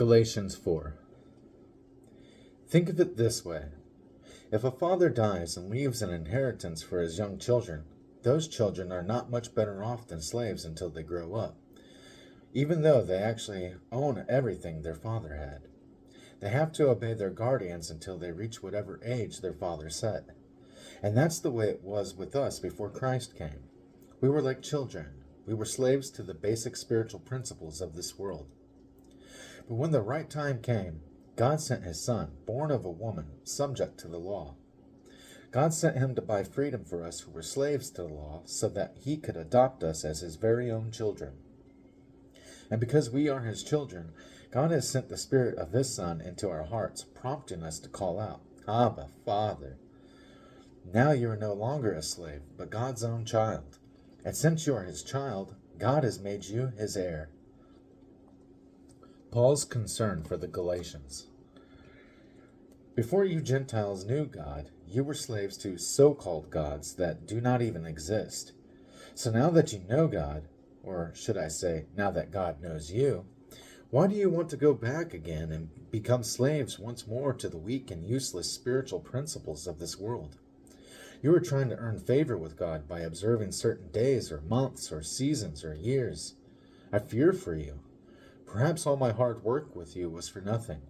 Galatians 4. Think of it this way. If a father dies and leaves an inheritance for his young children, those children are not much better off than slaves until they grow up, even though they actually own everything their father had. They have to obey their guardians until they reach whatever age their father set. And that's the way it was with us before Christ came. We were like children. We were slaves to the basic spiritual principles of this world. But when the right time came, God sent his Son, born of a woman, subject to the law. God sent him to buy freedom for us who were slaves to the law so that he could adopt us as his very own children. And because we are his children, God has sent the Spirit of his Son into our hearts, prompting us to call out, Abba, Father. Now you are no longer a slave, but God's own child. And since you are his child, God has made you his heir. Paul's concern for the Galatians. Before you Gentiles knew God, you were slaves to so-called gods that do not even exist. So now that you know God, or should I say, now that God knows you, why do you want to go back again and become slaves once more to the weak and useless spiritual principles of this world? You are trying to earn favor with God by observing certain days or months or seasons or years. I fear for you. Perhaps all my hard work with you was for nothing.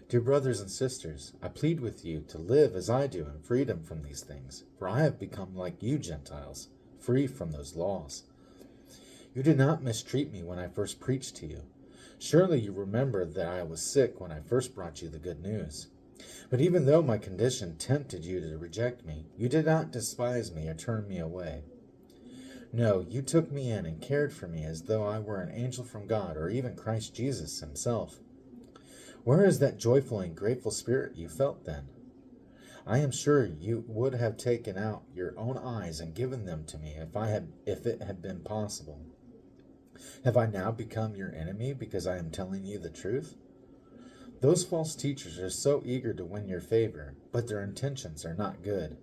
Dear brothers and sisters, I plead with you to live as I do in freedom from these things, for I have become like you Gentiles, free from those laws. You did not mistreat me when I first preached to you. Surely you remember that I was sick when I first brought you the good news. But even though my condition tempted you to reject me, you did not despise me or turn me away. No, you took me in and cared for me as though I were an angel from God or even Christ Jesus himself. Where is that joyful and grateful spirit you felt then? I am sure you would have taken out your own eyes and given them to me if it had been possible. Have I now become your enemy because I am telling you the truth? Those false teachers are so eager to win your favor, but their intentions are not good.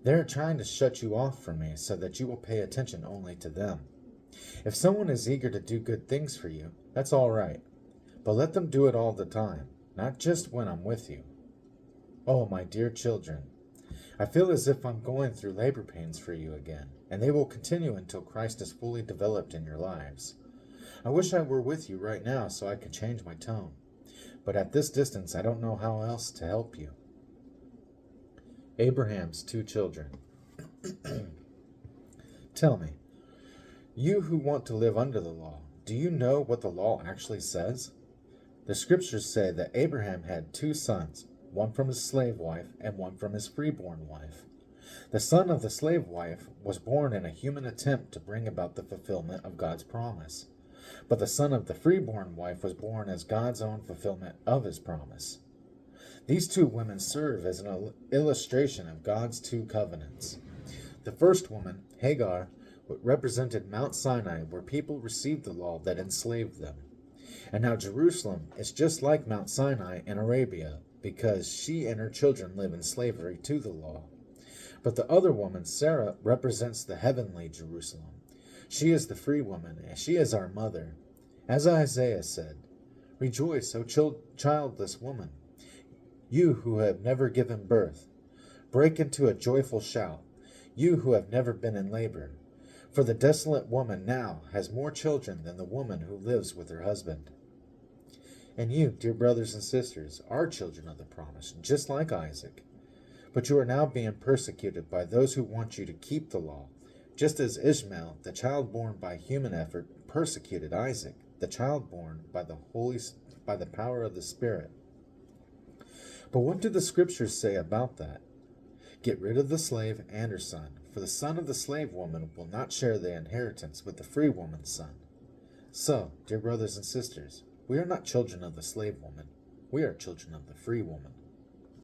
They are trying to shut you off from me so that you will pay attention only to them. If someone is eager to do good things for you, that's all right. But let them do it all the time, not just when I'm with you. Oh, my dear children, I feel as if I'm going through labor pains for you again, and they will continue until Christ is fully developed in your lives. I wish I were with you right now so I could change my tone. But at this distance, I don't know how else to help you. Abraham's 2 children. Tell me, you who want to live under the law, do you know what the law actually says? The scriptures say that Abraham had 2 sons, one from his slave wife and one from his freeborn wife. The son of the slave wife was born in a human attempt to bring about the fulfillment of God's promise. But the son of the freeborn wife was born as God's own fulfillment of his promise. These 2 women serve as an illustration of God's 2 covenants. The first woman, Hagar, represented Mount Sinai, where people received the law that enslaved them. And now Jerusalem is just like Mount Sinai in Arabia, because she and her children live in slavery to the law. But the other woman, Sarah, represents the heavenly Jerusalem. She is the free woman, and she is our mother. As Isaiah said, Rejoice, O childless woman, you who have never given birth. Break into a joyful shout, you who have never been in labor. For the desolate woman now has more children than the woman who lives with her husband. And you, dear brothers and sisters, are children of the promise, just like Isaac. But you are now being persecuted by those who want you to keep the law, just as Ishmael, the child born by human effort, persecuted Isaac, the child born by the power of the Spirit. But what do the scriptures say about that? Get rid of the slave and her son, for the son of the slave woman will not share the inheritance with the free woman's son. So, dear brothers and sisters, we are not children of the slave woman, we are children of the free woman.